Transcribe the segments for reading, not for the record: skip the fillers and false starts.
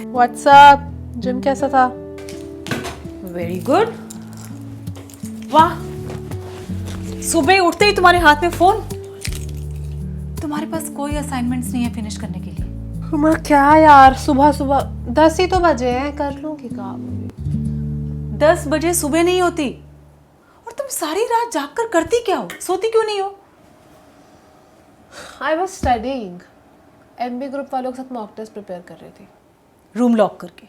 WhatsApp, gym कैसा था? Very good. वाह, सुबह उठते ही तुम्हारे हाथ में फोन। तुम्हारे पास कोई असाइनमेंट्स नहीं है फिनिश करने के लिए? मैं क्या यार, सुबह सुबह 10 ही तो बजे हैं, कर लूंगी काम। 10 बजे सुबह नहीं होती। और तुम सारी रात जागकर करती क्या हो? सोती क्यों नहीं हो? I was studying. MB group वालों के साथ मॉक टेस्ट प्रिपेयर कर रही थी। रूम लॉक करके?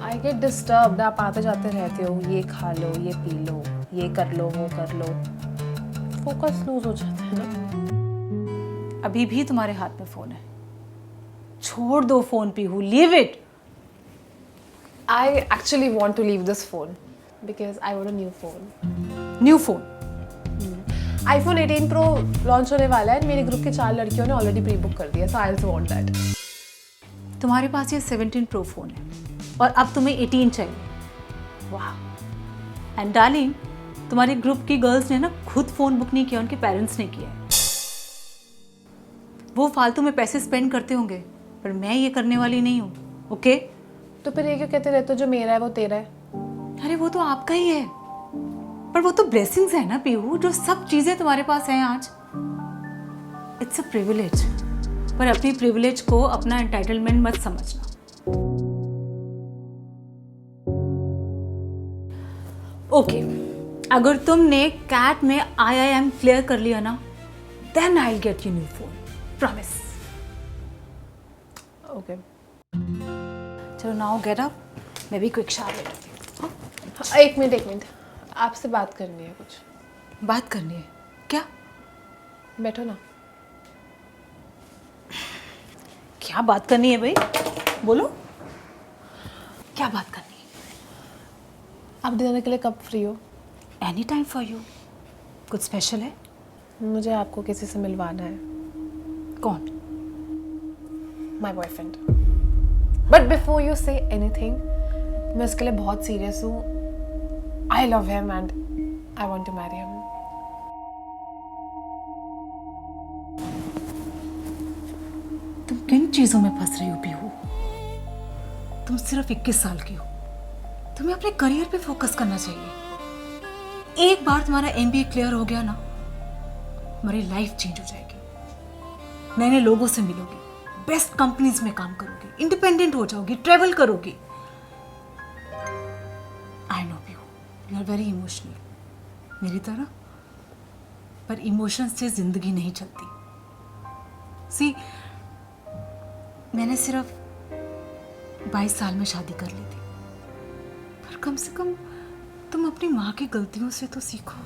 I get disturbed. आप आते जाते रहते हो, ये खा लो, ये पी लो, ये कर लो, वो कर लो, फोकस लूज हो जाता है ना। अभी भी तुम्हारे हाथ में फोन है। छोड़ दो phone Pihu, leave it. I actually want to leave this phone because I want a new phone. New phone? iPhone 18 Pro launch होने वाला है। मेरे ग्रुप के 4 लड़कियों ने ऑलरेडी प्री बुक कर दिया, so I also want that. तुम्हारे पास ये 17 प्रो फोन है और अब तुम्हें 18 चाहिए। वाह। एंड डार्लिंग, तुम्हारे ग्रुप की गर्ल्स ने ना खुद फोन बुक नहीं किया, उनके पेरेंट्स ने किया है। वो फालतू में पैसे स्पेंड करते होंगे, पर मैं ये करने वाली नहीं हूँ। ओके? तो फिर ये क्यों कहते रहते हो जो मेरा है वो तेरा है? अरे वो तो आपका ही है, पर वो तो ब्लेसिंग्स है ना पीहू, जो सब चीजें तुम्हारे पास हैं आज। इट्स अ प्रिविलेज, पर अपनी प्रिविलेज को अपना एंटाइटलमेंट मत समझना। ओके, अगर तुमने कैट में IIM क्लियर कर लिया ना, then I get you new phone, promise. Okay, चलो नाउ गेट अप, मैं भी क्विक शावर लेती हूँ। एक मिनट, आपसे बात करनी है कुछ। बात करनी है? क्या? बैठो ना। क्या बात करनी है भाई? बोलो, क्या बात करनी है? आप डिनर के लिए कब फ्री हो? Any time for you. कुछ स्पेशल है? मुझे आपको किसी से मिलवाना है। कौन? My boyfriend. But before you say anything, मैं उसके लिए बहुत सीरियस हूँ। I love him and I want to marry him. तुम किन चीजों में फंस रही हो पीहू? तुम सिर्फ 21 साल की हो, तुम्हें अपने करियर पे फोकस करना चाहिए। एक बार तुम्हारा MBA क्लियर हो गया ना, तुम्हारी लाइफ चेंज हो जाएगी। नए नए लोगों से मिलोगी, बेस्ट कंपनीज में काम करोगी, इंडिपेंडेंट हो जाओगी, ट्रेवल करोगी। I know Pihu, you are very emotional, मेरी तरह। पर इमोशंस से जिंदगी नहीं चलती। सी, मैंने सिर्फ 22 साल में शादी कर ली थी, पर कम से कम तुम अपनी माँ की गलतियों से तो सीखो।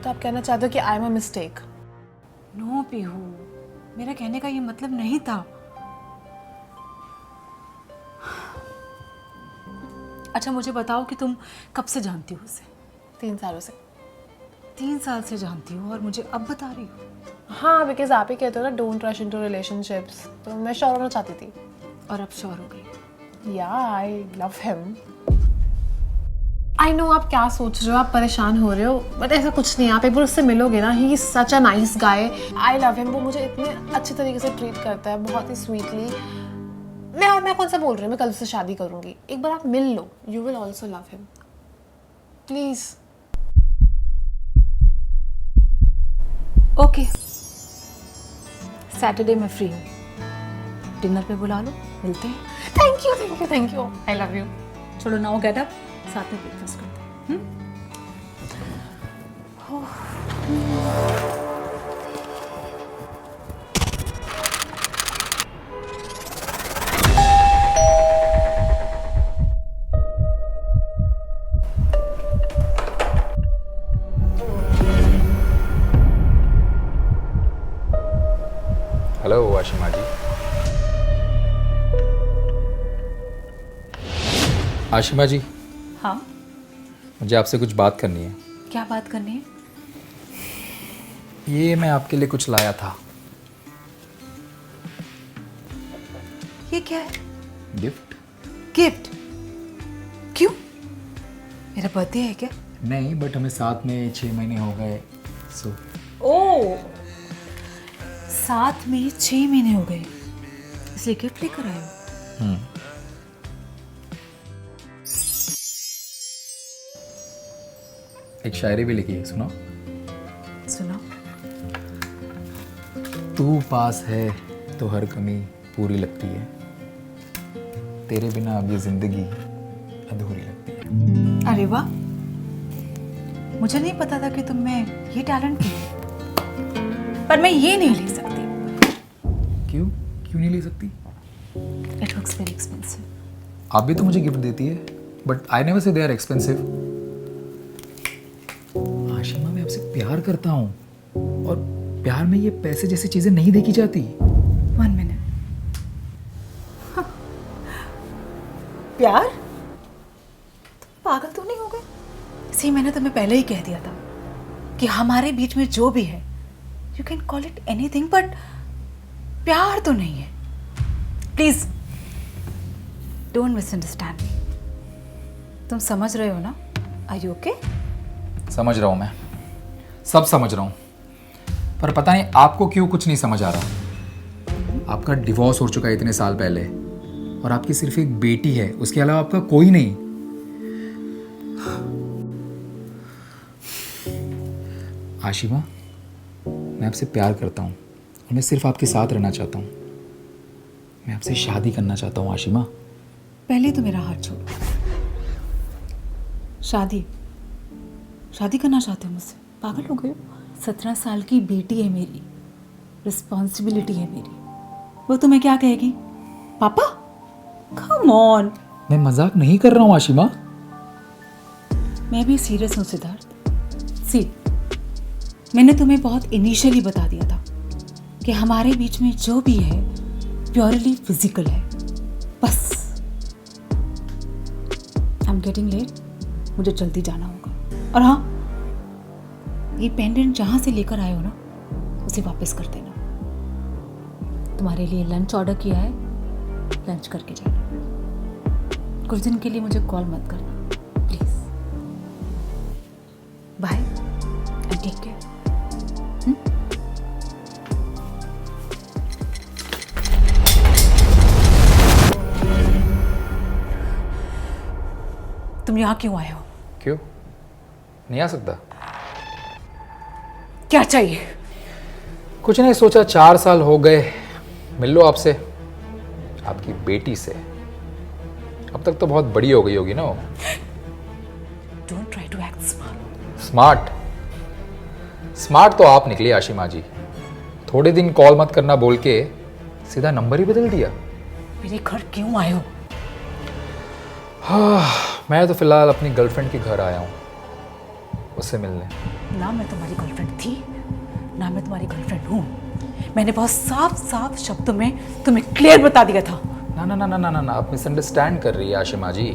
तो आप कहना चाहते हो कि I am a mistake? No Pihu, मेरा कहने का ये मतलब नहीं था। अच्छा मुझे बताओ कि तुम कब से जानती हो उसे? 3 सालों से। 3 साल से जानती हो और मुझे अब बता रही हो? हाँ, बिकॉज आप ही कहते हो ना डोंट रश इनटू रिलेशनशिप्स, तो मैं श्योर होना चाहती थी। और अब श्योर हो गई? या आई लव हिम। आई नो आप क्या सोच रहे हो, आप परेशान हो रहे हो, बट ऐसा कुछ नहीं है। आप एक बार उससे मिलोगे ना, he is such a nice guy. I love him. वो मुझे इतने अच्छे तरीके से ट्रीट करता है, बहुत ही स्वीटली। मैं कौन सा बोल रही हूँ मैं कल से शादी करूंगी। एक बार आप मिल लो, you will also love him. Please. Okay, Saturday में फ्री हूँ, डिनर पे बुला लो, मिलते हैं। Thank you thank you thank you, I love you. चलो नाउ गेट अप, साथ में ब्रेकफास्ट करते हैं। हेलो आशिमा जी। आशिमा जी, हाँ, मुझे आपसे कुछ बात करनी है। क्या बात करनी है? ये मैं आपके लिए कुछ लाया था। ये क्या है? गिफ्ट। गिफ्ट? क्यों? मेरा बर्थडे है क्या? नहीं, बट हमें साथ में 6 महीने हो गए, सो ओ, साथ में 6 महीने हो गए, इसलिए गिफ्ट लेकर आए हो। एक शायरी भी लिखी है, सुनो। सुनो। तू पास है तो हर कमी पूरी लगती है, तेरे बिना अब ये जिंदगी अधूरी लगती है। अरे वाह, मुझे नहीं पता था कि तुम में ये टैलेंट भी है, पर मैं ये नहीं ले सकती। क्यों क्यों नहीं ले सकती? It looks very expensive. आप भी तो मुझे गिफ्ट देती है, but I never say they are expensive. Ashima, मैं आपसे प्यार करता हूँ, और प्यार में ये पैसे जैसी चीजें नहीं देखी जाती। 1 मिनट। प्यार? तुम पागल तो नहीं हो गए? इसी मैंने तुम्हें पहले ही कह दिया था कि हमारे बीच में जो भी है, you can call it anything, but प्यार तो नहीं है। Please don't misunderstand me. तुम समझ रहे हो ना? Are you okay? समझ रहा हूँ, मैं सब समझ रहा हूँ, पर पता नहीं आपको क्यों कुछ नहीं समझ आ रहा। आपका डिवोर्स हो चुका है इतने साल पहले, और आपकी सिर्फ एक बेटी है, उसके अलावा आपका कोई नहीं। आशिमा, मैं आपसे प्यार करता हूँ, और मैं सिर्फ आपके साथ रहना चाहता हूँ। मैं आपसे शादी करना चाहता हूँ आशिमा। पहले तो मेरा हाथ छोड़ो। शादी शादी करना चाहते हो मुझसे? पागल हो गए हो? 17 साल की बेटी है मेरी, रिस्पॉन्सिबिलिटी है मेरी। वो तुम्हें क्या कहेगी? पापा? Come on. मैं मजाक नहीं कर रहा हूँ आशिमा। मैं भी सीरियस हूँ सिद्धार्थ। सी, मैंने तुम्हें बहुत इनिशियली बता दिया था कि हमारे बीच में जो भी है प्योरली फिजिकल है, बस। आई एम गेटिंग लेट, मुझे जल्दी जाना होगा। और हाँ, ये पेंडेंट जहाँ से लेकर आए हो ना, उसे वापस कर देना। तुम्हारे लिए लंच ऑर्डर किया है, लंच करके जाना। कुछ दिन के लिए मुझे कॉल मत करना please. Bye and take care. तुम यहाँ क्यों आए हो? क्यों नहीं आ सकता? क्या चाहिए? कुछ नहीं, सोचा 4 साल हो गए, मिल लो आपसे, आपकी बेटी से। अब तक तो बहुत बड़ी हो गई होगी ना वो। Don't try to act smart. Smart? Smart तो आप निकली आशिमा जी। थोड़े दिन कॉल मत करना बोल के सीधा नंबर ही बदल दिया। मेरे घर क्यों आए हो? मैं तो फिलहाल अपनी गर्लफ्रेंड के घर आया हूँ, उससे मिलने। ना मैं तुम्हारी गर्लफ्रेंड थी, ना मैं तुम्हारी गर्लफ्रेंड हूँ। मैंने बहुत साफ साफ शब्दों में तुम्हें क्लियर बता दिया था। ना ना ना ना ना ना, आप मिसअंडरस्टैंड कर रही है आशिमा जी।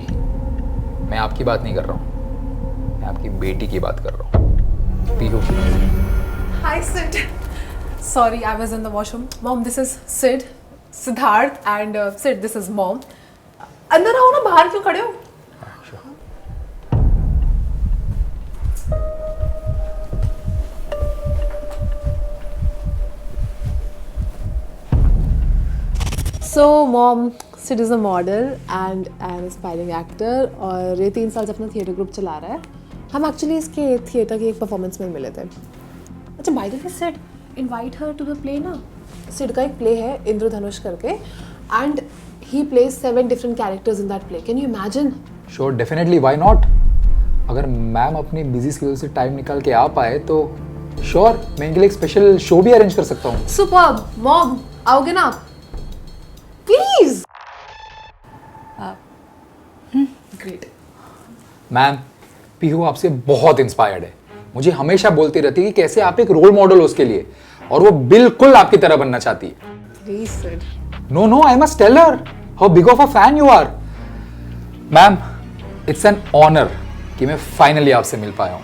मैं आपकी बात नहीं कर रहा हूँ, मैं आपकी बेटी की बात कर रहा हूँ, पीहू की। Hi Sid. Sorry, I was in the washroom. Mom, this is Sid, Siddharth, and Sid, this is Mom. अंदर आओ ना, बाहर क्यों खड़े हो? So Mom, Sid is a model and an aspiring actor, और ये 3 साल से अपना थिएटर ग्रुप चला रहा है। हम एक्चुअली इसके थिएटर की एक परफॉर्मेंस में मिले थे। अच्छा, by the way Sid, invite her to the play ना। सिड का एक प्ले है इंद्रधनुष करके, and he plays 7 different characters in that play. Can you imagine? Sure, definitely, why not. अगर मैम अपनी बिजी स्केड्यूल से टाइम निकाल के आ पाए तो श्योर, मैं इनके लिए एक स्पेशल शो भी अरेंज कर सकता हूँ। सुपर्ब। मॉम, आओगे ना आप? प्लीज। ग्रेट। मैम, पीहू आपसे बहुत इंस्पायर्ड है। मुझे हमेशा बोलती रहती है कि कैसे आप एक रोल मॉडल हो उसके लिए, और वो बिल्कुल आपकी तरह बनना चाहती है। Please Sid. No no, I must tell her how big of a fan you are. Ma'am, it's an honour कि मैं फाइनली आपसे मिल पाया हूं।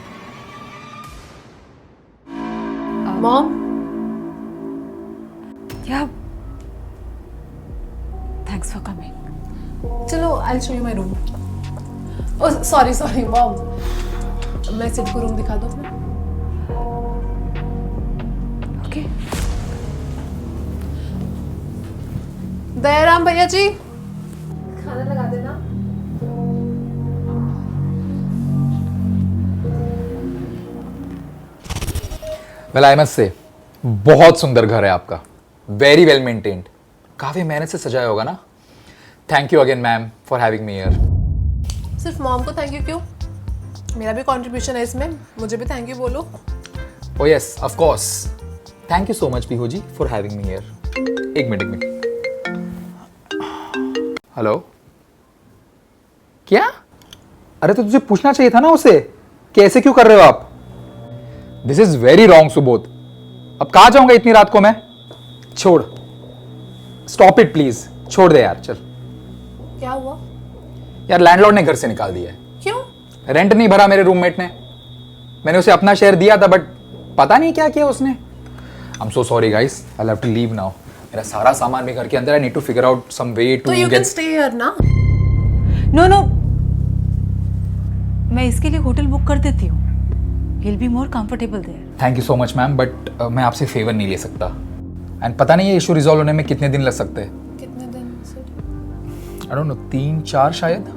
मॉम, क्या? Thanks for coming. चलो, I will show you my room. Oh sorry mom. मैं सिर्फ को रूम दिखा दूँ अपना? ओके। दयाराम भैया जी, खाना लगा देना। वेल आई मस्ट से बहुत सुंदर घर है आपका, वेरी वेल मेंटेन्ड, काफी मेहनत से सजाया होगा ना। Thank you again ma'am for having me here. सिर्फ मॉम को थैंक यू क्यों? मेरा भी कंट्रीब्यूशन है इसमें, मुझे भी थैंक यू बोलो। Oh yes of course, thank you so much Pihu ji for having me here. एक मिनट। हेलो, क्या? अरे तो तुझे पूछना चाहिए था ना उसे कि ऐसे क्यों कर रहे हो आप। This is very wrong Subodh. अब कहाँ जाऊंगा इतनी रात को मैं? छोड़, स्टॉप इट प्लीज, छोड़ दे यार, चल। क्या हुआ? यार लैंडलॉर्ड ने घर से निकाल दिया है। क्यों? रेंट नहीं भरा मेरे रूममेट ने। मैंने उसे अपना शेयर दिया था बट पता नहीं क्या किया उसने। I am so sorry guys, I have to leave now. मेरा सारा सामान भी घर के अंदर, I need to figure out some way to तो यू कैन स्टे हियर ना? नो, मैं इसके लिए होटल बुक कर देती हूँ। He'll be more comfortable there. Thank you so much ma'am, but मैं आपसे फेवर नहीं ले सकता। एंड पता नहीं ये इशू रिजॉल्व होने में कितने दिन लग सकते हैं। कितने दिन से? आई डोंट नो, 3-4 शायद।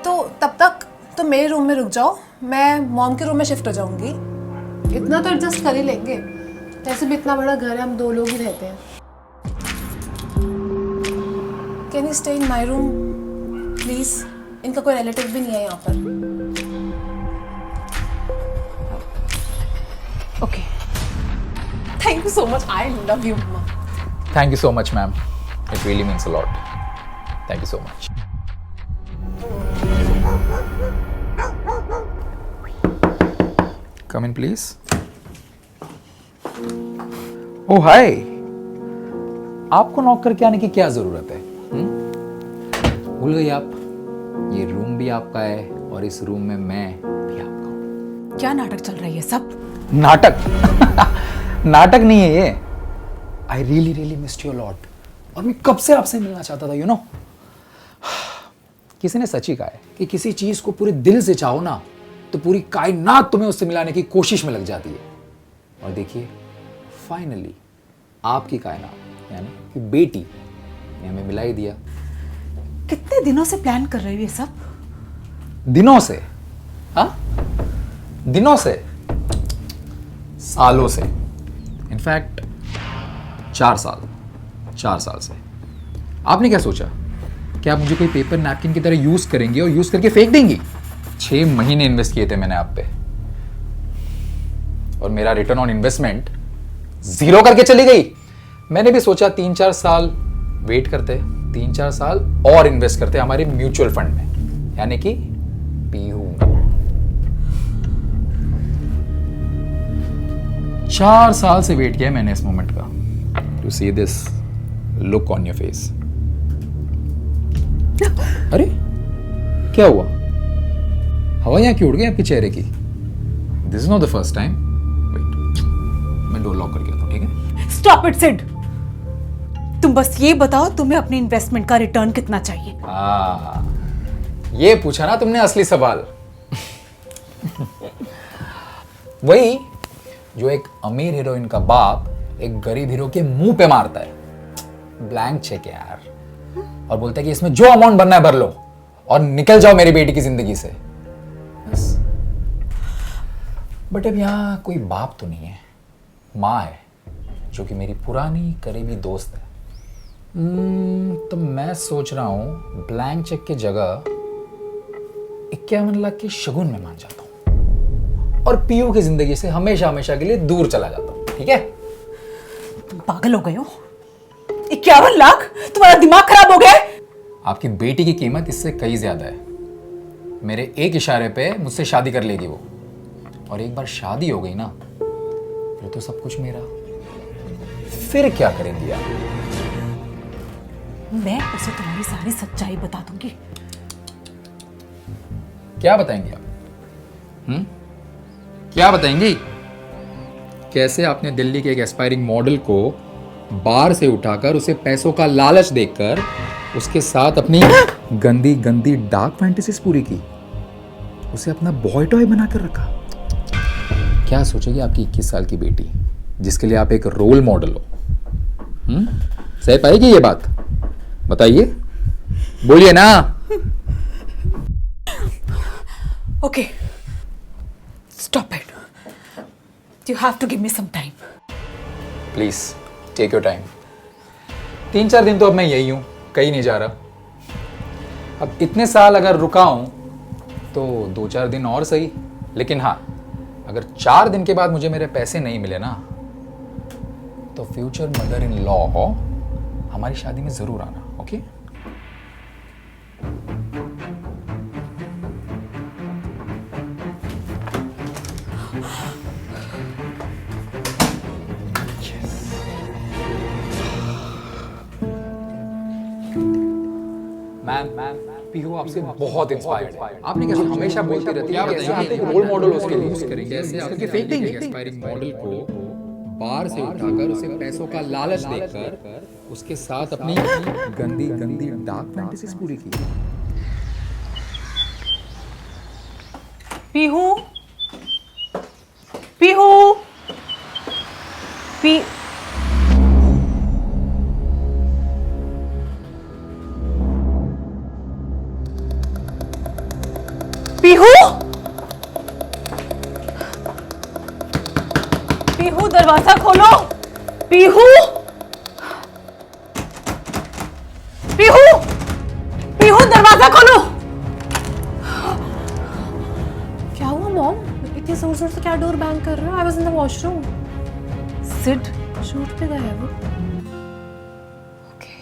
तो तब तक तो मेरे रूम में रुक जाओ, मैं मॉम के रूम में शिफ्ट हो जाऊंगी। इतना तो एडजस्ट कर ही लेंगे, वैसे भी इतना बड़ा घर है, हम 2 लोग ही रहते हैं। Can you stay in my room please? इनका कोई रिलेटिव भी नहीं है यहाँ पर। Okay. Thank you so much, I love you मम्मा। Thank you so much ma'am, it really means a lot. Thank you so much. Come in please. Oh hi, आपको knock करके आने की क्या जरूरत है? भूल गई आप, ये रूम भी आपका है और इस रूम में मैं भी आपका हूं। क्या नाटक चल रही है सब? नाटक? नाटक नहीं है ये। I really really missed you lot, और मैं कब से आपसे मिलना चाहता था, यू नो। किसी ने सच ही कहा है कि किसी चीज को पूरे दिल से चाहो ना तो पूरी कायनात तुम्हें उससे मिलाने की कोशिश में लग जाती है। और देखिए फाइनली आपकी कायनात यानी कि बेटी ने हमें मिला ही दिया। कितने दिनों से प्लान कर रही है ये सब? दिनों से? हाँ, दिनों से, सालों से, इनफैक्ट 4 साल से। आपने क्या सोचा कि आप मुझे कोई पेपर नैपकिन की तरह यूज करेंगे और यूज करके फेंक देंगी? 6 महीने इन्वेस्ट किए थे मैंने आप पे, और मेरा रिटर्न ऑन इन्वेस्टमेंट 0 करके चली गई। मैंने भी सोचा 3-4 साल वेट करते, 3-4 साल और इन्वेस्ट करते हमारे म्यूचुअल फंड में, यानी कि पीहू में। 4 साल से वेट किया मैंने इस मोमेंट का, to see this look on your face. अरे क्या हुआ? हवाइयां क्यों उड़ गई आपके चेहरे की? This is not the first time. Wait, मैं डोर लॉक करके आता हूं, ठीक है? Stop it Sid. तुम बस ये बताओ तुम्हें अपने इन्वेस्टमेंट का रिटर्न कितना चाहिए? ये पूछा ना तुमने असली सवाल। वही जो एक अमीर हीरोइन का बाप एक गरीब हीरो के मुंह पे मारता है, ब्लैंक चेक यार, और बोलता है कि इसमें जो अमाउंट बनना है भर लो और निकल जाओ मेरी बेटी की जिंदगी से, बस। बट अब यहां कोई बाप तो नहीं है, माँ है जो कि मेरी पुरानी करीबी दोस्त है। तो मैं सोच रहा हूं ब्लैंक चेक की जगह 51 लाख के शगुन में मान जाता हूं और पीयू की जिंदगी से हमेशा हमेशा के लिए दूर चला जाता हूं, ठीक है? तुम पागल हो गए हो? 51 लाख? तुम्हारा दिमाग खराब हो गया है? आपकी बेटी की कीमत इससे कहीं ज्यादा है। मेरे एक इशारे पे मुझसे शादी कर लेगी वो, और एक बार शादी हो गई ना फिर तो सब कुछ मेरा। फिर क्या करेंगी आप? मैं उसे तुम्हारी सारी सच्चाई बता दूंगी। क्या बताएंगे आप? क्या बताएंगी? कैसे आपने दिल्ली के एक एस्पायरिंग मॉडल को बार से उठाकर उसे पैसों का लालच देकर उसके साथ अपनी गंदी गंदी डार्क फैंटेसीज पूरी की? उसे अपना बॉय टॉय बना कर रखा। क्या सोचेगी आपकी 21 साल की बेटी, जिसके लिए आप एक रोल मॉडल हो? सह पाएगी ये बात? बताइए, बोलिए ना। Okay, stop it. You have to give me some time. Please take your time. 3-4 दिन तो अब मैं यही हूं, कहीं नहीं जा रहा। अब इतने साल अगर रुका हूं तो 2-4 दिन और सही, लेकिन हाँ, अगर 4 दिन के बाद मुझे मेरे पैसे नहीं मिले ना, तो फ्यूचर मदर इन लॉ हमारी शादी में जरूर आना। ओके? मैम पीहू आपसे बहुत इंस्पायर्ड है। आपने कैसे हमेशा बोलती रहती है कैसे आप एक रोल मॉडल उसके लिए यूज करेंगे, कैसे आप फेक देंगे एस्पायरिंग मॉडल को बार से उठाकर उसे पैसों का लालच देकर उसके साथ अपनी गंदी गंदी डार्क फैंटेसीज पूरी की। पीहू, पीहू, पी पीहू, पीहू दरवाजा खोलो। पीहू, पीहू, पीहू दरवाजा खोलो। क्या हुआ मॉम? इतनी जोर जोर से क्या डोर बैंग कर रहे हो? I was in the washroom. Sid shoot पे गए हैं वो। ओके,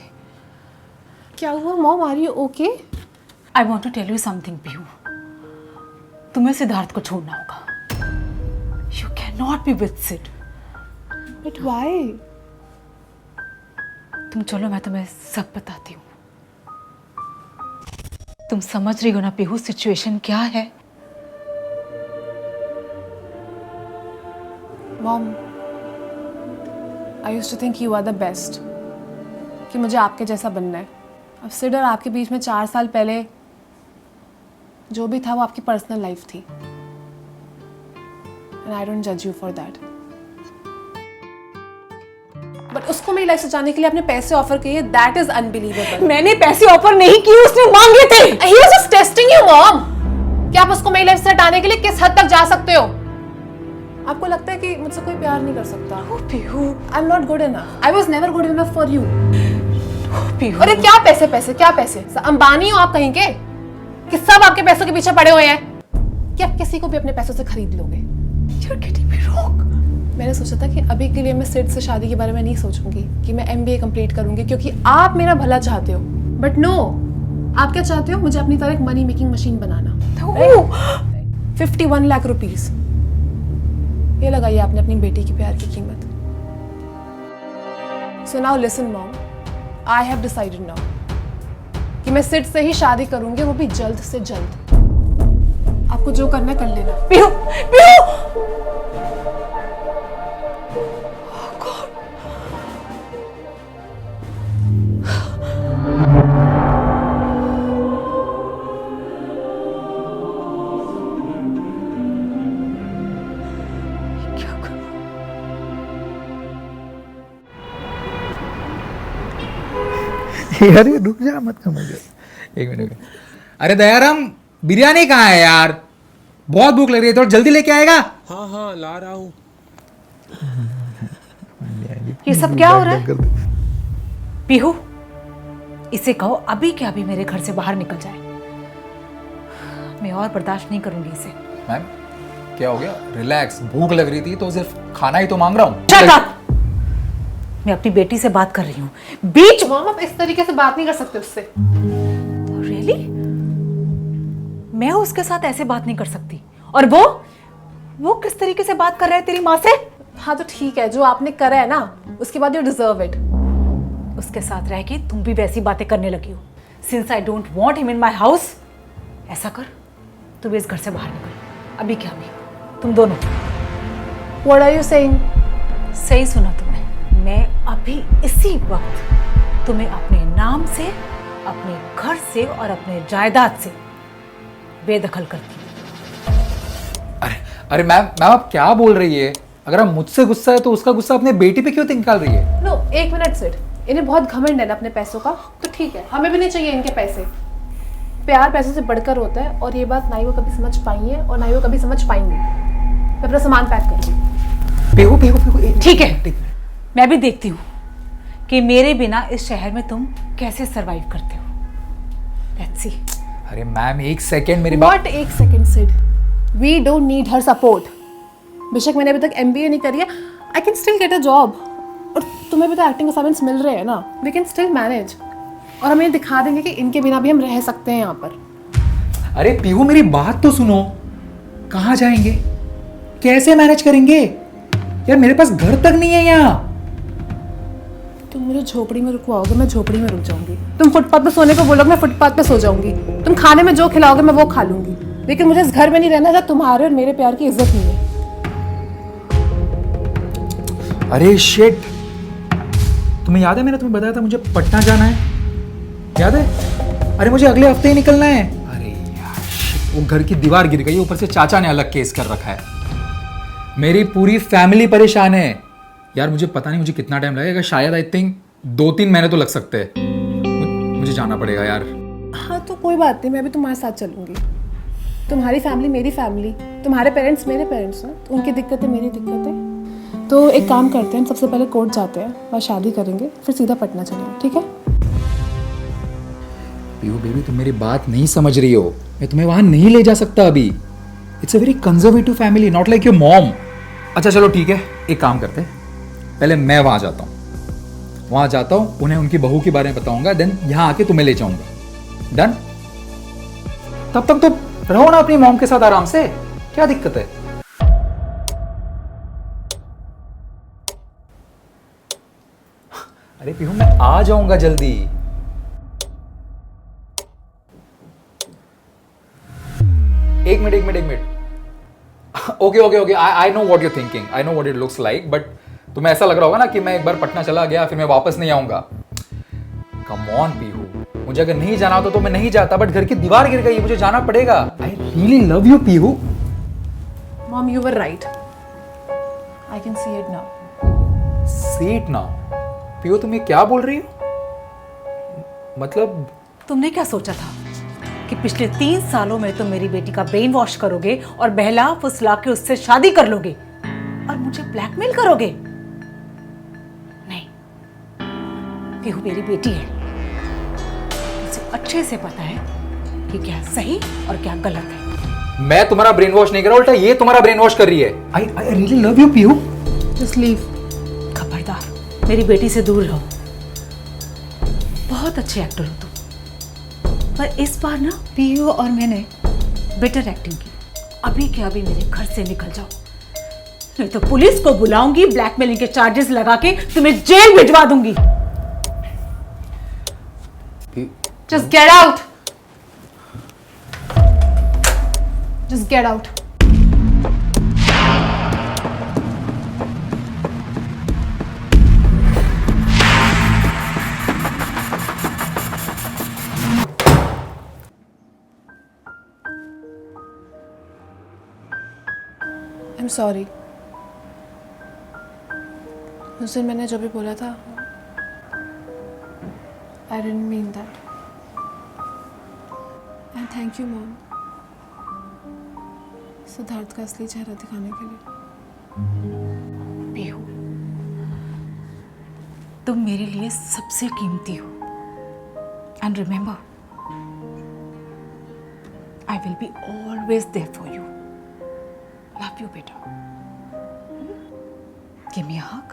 क्या हुआ mom? Are you okay? I want to tell you something Pihu. तुम्हें सिद्धार्थ को छोड़ना होगा। You can not be with Sid. But why? तुम चलो, मैं तुम्हें सब बताती हूँ। तुम समझ रही हो ना पीहू सिचुएशन क्या है? Mom, I used to think you are the best, कि मुझे आपके जैसा बनना है। अब सिड और आपके बीच में 4 साल पहले जो भी था वो आपकी पर्सनल लाइफ थी, एंड आई डोंट जज यू फॉर दैट। बट उसको मेरी लाइफ से जाने के लिए आपने पैसे ऑफर किए, दैट इज अनबिलीवेबल। मैंने पैसे ऑफर नहीं किए, उसने मांगे थे। He was just testing you, mom. कि आप उसको मेरी लाइफ से हटाने के लिए किस हद तक जा सकते हो? आपको लगता है कि मुझसे कोई प्यार नहीं कर सकता? Pihu, I am not good enough. I was never good enough for you. Pihu, अरे क्या पैसे पैसे, क्या पैसे? अंबानी हो आप कहीं के, कि सब आपके पैसों के पीछे पड़े हुए हैं, कि आप किसी को भी अपने पैसों से खरीद लोगे? you're getting me wrong. मैंने सोचा था कि अभी के लिए मैं सिड से शादी के बारे में नहीं सोचूंगी, कि मैं MBA कंप्लीट करूंगी, क्योंकि आप मेरा भला चाहते हो। बट नो, आप क्या चाहते हो? मुझे अपनी तरह एक मनी मेकिंग मशीन बनाना। No. 51 लाख रुपीस, ये लगाइए आपने अपनी बेटी की प्यार की कीमत। So now listen mom, I have decided now कि मैं सिड से ही शादी करूंगी, वो भी जल्द से जल्द। आपको जो करना है कर लेना। पीहू, पीहू, अरे रुक जा, मत समझ। एक मिनट। अरे दयाराम, बिरयानी कहाँ है यार? बहुत भूख लग रही है, थोड़ा जल्दी लेके आएगा? हाँ हाँ ला रहा हूँ। ये सब क्या हो रहा है? पीहू, इसे कहो अभी के अभी मेरे घर से बाहर निकल जाए। मैं और बर्दाश्त नहीं करूंगी इसे। मैम क्या हो गया? रिलैक्स, भूख लग रही थी तो सिर्फ खाना ही तो मांग रहा हूँ। Shut up! मैं अपनी बेटी से बात कर रही हूँ, बीच। मॉम आप इस तरीके से बात नहीं कर सकते उससे। Really? मैं उसके साथ ऐसे बात नहीं कर सकती। और वो किस तरीके से बात कर रहा है तेरी माँ से? हाँ तो ठीक है, जो आपने करा है ना, उसके बाद यू डिजर्व इट। उसके साथ रह के तुम भी वैसी बातें करने लगी हो। Since I don't want him in my house, ऐसा कर, तू भी इस घर से बाहर निकल। अभी क्या अभी, तुम दोनों। What are you saying? सही सुना तुमने। मैं अभी इसी वक्त तुम्हें अपने नाम से, अपने घर से और अपने जायदाद से बेदखल करती हूँ। अरे मैम मैम आप क्या बोल रही है? अगर आप मुझसे गुस्सा है तो उसका गुस्सा अपने बेटी पे क्यों निकाल रही है? नो एक मिनट सिड, इन्हें बहुत घमंड है ना अपने पैसों का, तो ठीक है हमें भी नहीं चाहिए इनके पैसे। प्यार पैसों से बढ़कर होता है और ये बात ना ही वो कभी समझ पाई है और ना ही वो कभी समझ पाएंगे। मैं अपना सामान पैक कर रही हूँ। पीहू पीहू पीहू ठीक है, मैं भी देखती हूँ कि मेरे बिना इस शहर में तुम कैसे सरवाइव करते हो। Let's see. अरे मैम एक सेकंड मेरी बात। What एक second Sid, we don't need her support. बेशक मैंने अभी तक MBA नहीं करी है, I can still get a job. और तुम्हें भी तो एक्टिंग असाइनमेंट्स मिल रहे हैं ना, वी कैन स्टिल मैनेज। और हम ये दिखा देंगे कि इनके बिना भी हम रह सकते हैं यहाँ पर। अरे पीहू मेरी बात तो सुनो, कहाँ जाएंगे, कैसे मैनेज करेंगे? यार मेरे पास घर तक नहीं है यहाँ। तुम मुझे झोपड़ी में रुकवाओगे, मैं झोपड़ी में रुक जाऊंगी। तुम फुटपाथ पे सोने को बोलोगे, मैं फुटपाथ पे सो जाऊंगी। तुम खाने में जो खिलाओगे मैं वो खा लूंगी, लेकिन मुझे इस घर में नहीं रहना जहाँ तुम्हारे और मेरे प्यार की इज्जत नहीं है। अरे शिट, तुम्हें याद है मैंने तुम्हें बताया था मुझे पटना जाना है, याद है? अरे मुझे अगले हफ्ते ही निकलना है। अरे यार shit, वो घर की दीवार गिर गई, ऊपर से चाचा ने अलग केस कर रखा है। मेरी पूरी फैमिली परेशान है यार। मुझे पता नहीं मुझे कितना टाइम लगेगा, शायद आई थिंक 2-3 महीने तो लग सकते हैं। मुझे जाना पड़ेगा यार। हाँ तो कोई बात नहीं, मैं भी तुम्हारे साथ चलूंगी। तुम्हारी फैमिली मेरी फैमिली, तुम्हारे पेरेंट्स मेरे पेरेंट्स हैं, तो उनकी दिक्कतें मेरी दिक्कतें। तो एक काम करते हैं, हम सबसे पहले कोर्ट जाते हैं, वहाँ शादी करेंगे, फिर सीधा पटना चलेंगे, ठीक है? पीहू बेबी तुम मेरी बात नहीं समझ रही हो, मैं तुम्हें वहां नहीं ले जा सकता अभी। It's a very conservative family, not like your mom. अच्छा चलो ठीक है, एक काम करते हैं, पहले मैं वहां जाता हूँ, उन्हें उनकी बहू के बारे में बताऊंगा, देन यहाँ आके तुम्हें ले जाऊंगा। डन? तब तक तो रहो ना अपनी मॉम के साथ आराम से, क्या दिक्कत है? अरे पीहू मैं आ जाऊंगा जल्दी। एक minute. Okay I know what you thinking, I know what it looks like, but तुम्हें ऐसा लग रहा होगा ना कि मैं एक बार पटना चला गया फिर मैं वापस नहीं आऊंगा। कम ऑन पीहू, मुझे अगर नहीं जाना होता तो मैं नहीं जाता, बट घर की दीवार गिर गई, मुझे जाना पड़ेगा। I really love you Pihu. Mom you were right, I can see it now. See it now? Pihu तुम ये क्या बोल रही हो? मतलब तुमने क्या सोचा था कि पिछले 3 सालों में तुम मेरी बेटी का ब्रेन वॉश करोगे और बहला फुसला के उससे शादी कर लोगे और मुझे ब्लैकमेल करोगे? नहीं, पीहू मेरी बेटी है, मुझे अच्छे से पता है कि क्या सही और क्या गलत है। मैं तुम्हारा ब्रेन वॉश नहीं कर रहा, उल्टा ये तुम्हारा ब्रेन वॉश कर रही है। I really love you Pihu. Just leave. खबरदार मेरी बेटी से दूर रहो। बहुत अच्छे एक्टर हो तुम, पर इस बार ना पीहू और मैंने बेटर एक्टिंग की। अभी के अभी मेरे घर से निकल जाओ, नहीं तो पुलिस को बुलाऊंगी, ब्लैकमेलिंग के चार्जेस लगा के तुम्हें जेल भिजवा दूंगी। Just get out. Just get out. I'm sorry. उस दिन मैंने जो भी बोला था, I didn't mean that. And thank you, Mom. Siddharth का असली चेहरा दिखाने के लिए। पीहू, तुम मेरे लिए सबसे कीमती हो। And remember, I will be always there for you. Love you बेटा। Give me a hug.